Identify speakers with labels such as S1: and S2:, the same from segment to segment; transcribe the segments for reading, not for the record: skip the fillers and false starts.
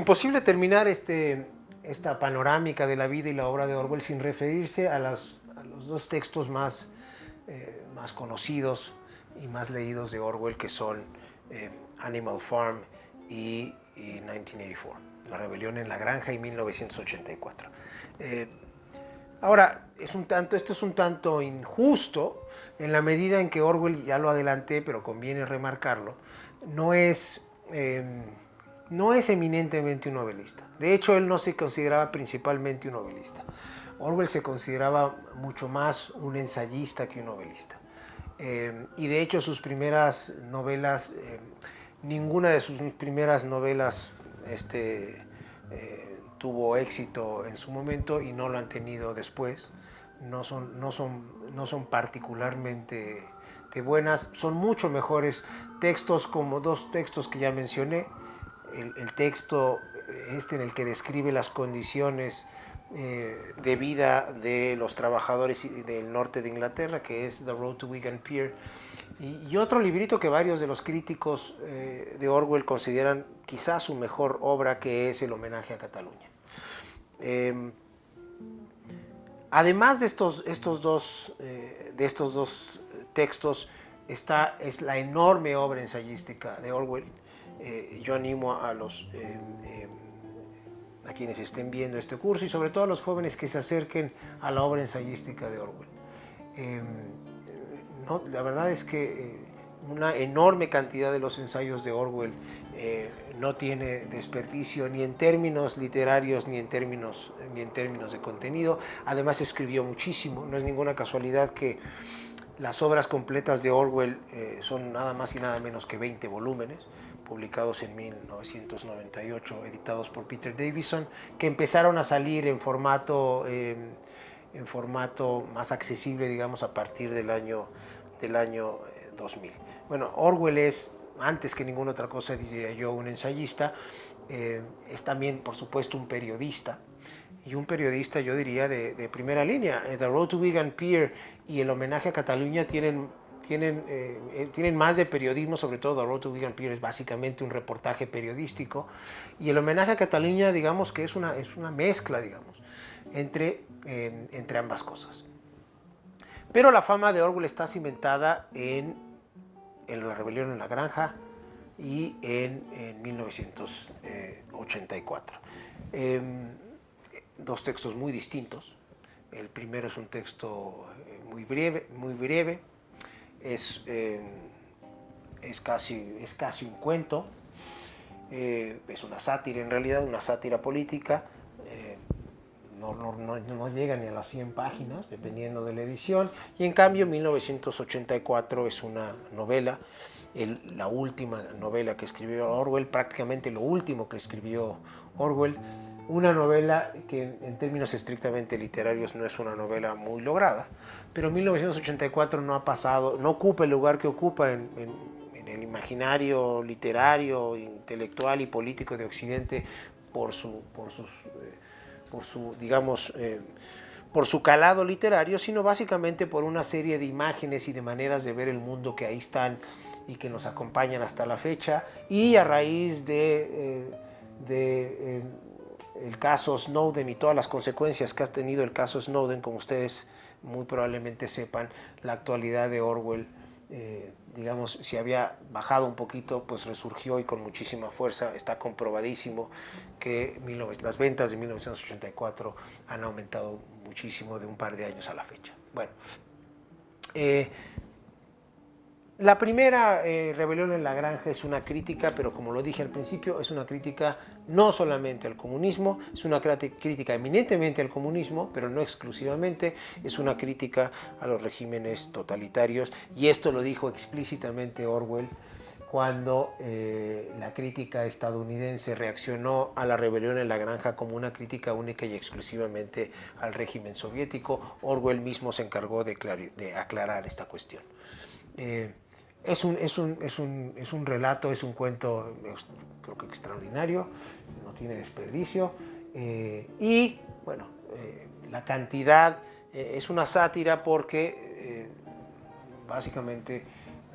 S1: imposible terminar esta panorámica de la vida y la obra de Orwell sin referirse a los dos textos más conocidos y más leídos de Orwell, que son Animal Farm y 1984, La rebelión en la granja, y 1984. Ahora, esto es un tanto injusto en la medida en que Orwell, ya lo adelanté, pero conviene remarcarlo, no es eminentemente un novelista. De hecho, él no se consideraba principalmente un novelista. Orwell se consideraba mucho más un ensayista que un novelista. Y de hecho sus primeras novelas, ninguna de sus primeras novelas tuvo éxito en su momento y no lo han tenido después. No son particularmente buenas. Son mucho mejores textos, como dos textos que ya mencioné. El texto en el que describe las condiciones de vida de los trabajadores del norte de Inglaterra, que es The Road to Wigan Pier, y otro librito que varios de los críticos de Orwell consideran quizás su mejor obra, que es El homenaje a Cataluña. Además de estos dos textos, es la enorme obra ensayística de Orwell. Yo animo a quienes estén viendo este curso, y sobre todo a los jóvenes, que se acerquen a la obra ensayística de Orwell. La verdad es que una enorme cantidad de los ensayos de Orwell no tiene desperdicio, ni en términos literarios ni en términos de contenido. Además, escribió muchísimo. No es ninguna casualidad que las obras completas de Orwell son nada más y nada menos que 20 volúmenes, publicados en 1998, editados por Peter Davison, que empezaron a salir en formato más accesible, digamos, a partir del año 2000. Bueno, Orwell es, antes que ninguna otra cosa, diría yo, un ensayista. Es también, por supuesto, un periodista, y un periodista, yo diría, de primera línea. The Road to Wigan Pier y El homenaje a Cataluña tienen más de periodismo. Sobre todo The Road to Wigan Pier es básicamente un reportaje periodístico, y El homenaje a Cataluña, digamos que es una mezcla, digamos, entre ambas cosas. Pero la fama de Orwell está cimentada en La rebelión en la granja y en 1984. Dos textos muy distintos. El primero es un texto muy breve. Es casi un cuento. Es una sátira, en realidad, una sátira política. No llega ni a las 100 páginas, dependiendo de la edición. Y en cambio, 1984 es una novela, la última novela que escribió Orwell, prácticamente lo último que escribió Orwell. Una novela que en términos estrictamente literarios no es una novela muy lograda, pero 1984 no ocupa el lugar que ocupa en el imaginario literario, intelectual y político de Occidente por su calado literario, sino básicamente por una serie de imágenes y de maneras de ver el mundo que ahí están y que nos acompañan hasta la fecha. Y a raíz de el caso Snowden y todas las consecuencias que ha tenido el caso Snowden, como ustedes muy probablemente sepan, la actualidad de Orwell, digamos, si había bajado un poquito, pues resurgió, y con muchísima fuerza. Está comprobadísimo que las ventas de 1984 han aumentado muchísimo de un par de años a la fecha. Bueno, la primera, Rebelión en la granja, es una crítica, pero como lo dije al principio, es una crítica no solamente al comunismo, es una crítica eminentemente al comunismo, pero no exclusivamente. Es una crítica a los regímenes totalitarios, y esto lo dijo explícitamente Orwell cuando la crítica estadounidense reaccionó a la rebelión en la granja como una crítica única y exclusivamente al régimen soviético. Orwell mismo se encargó de aclarar esta cuestión. Es un relato, es un cuento, creo que extraordinario, no tiene desperdicio. Y bueno, la cantidad, es una sátira porque básicamente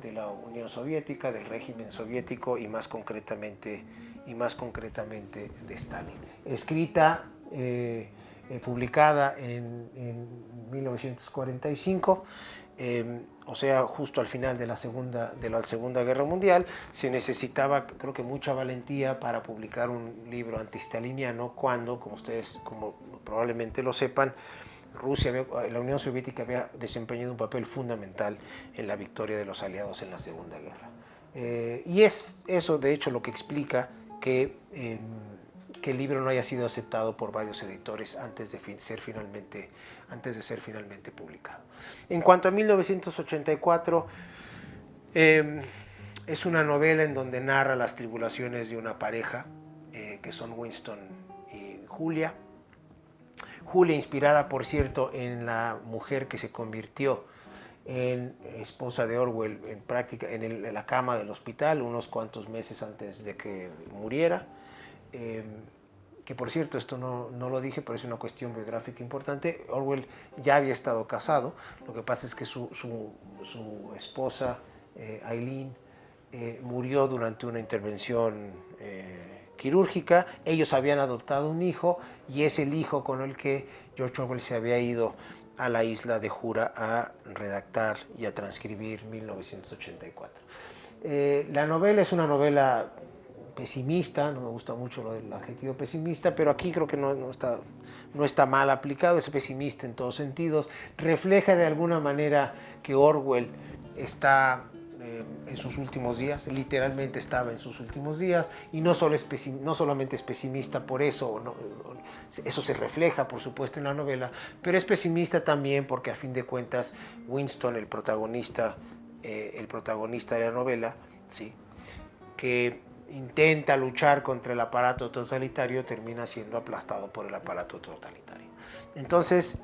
S1: de la Unión Soviética, del régimen soviético, y más concretamente y más concretamente de Stalin. Escrita, publicada en 1945, o sea, justo al final de la Segunda Guerra Mundial. Se necesitaba, creo que, mucha valentía para publicar un libro antistaliniano cuando, como ustedes probablemente lo sepan, la Unión Soviética había desempeñado un papel fundamental en la victoria de los aliados en la Segunda Guerra. Y es eso, de hecho, lo que explica que el libro no haya sido aceptado por varios editores antes de ser finalmente publicado. En cuanto a 1984, es una novela en donde narra las tribulaciones de una pareja, que son Winston y Julia. Julia, inspirada, por cierto, en la mujer que se convirtió en esposa de Orwell en la cama del hospital unos cuantos meses antes de que muriera. Que, por cierto, esto no lo dije, pero es una cuestión biográfica importante. Orwell ya había estado casado, lo que pasa es que su esposa, Eileen, murió durante una intervención quirúrgica. Ellos habían adoptado un hijo y es el hijo con el que George Orwell se había ido a la isla de Jura a redactar y a transcribir 1984. La novela es una novela pesimista, no me gusta mucho el adjetivo pesimista, pero aquí creo que no está mal aplicado, es pesimista en todos sentidos. Refleja de alguna manera que Orwell está en sus últimos días, literalmente estaba en sus últimos días, y no solamente es pesimista por eso, eso se refleja por supuesto en la novela, pero es pesimista también porque, a fin de cuentas, Winston, el protagonista de la novela, ¿sí?, que intenta luchar contra el aparato totalitario, termina siendo aplastado por el aparato totalitario. Entonces,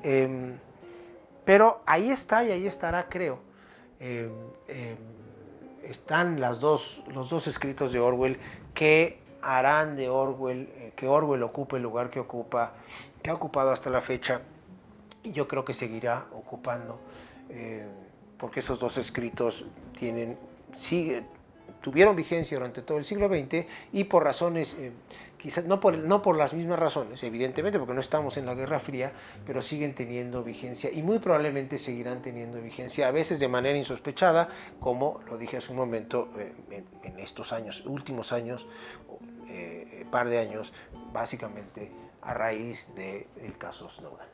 S1: pero ahí está y ahí estará, creo. Están los dos escritos de Orwell que harán de Orwell, que Orwell ocupe el lugar que ha ocupado hasta la fecha, y yo creo que seguirá ocupando, porque esos dos escritos tuvieron vigencia durante todo el siglo XX y por razones, quizás no por las mismas razones, evidentemente, porque no estamos en la Guerra Fría, pero siguen teniendo vigencia y muy probablemente seguirán teniendo vigencia, a veces de manera insospechada, como lo dije hace un momento, en estos últimos años, par de años, básicamente a raíz del caso Snowden.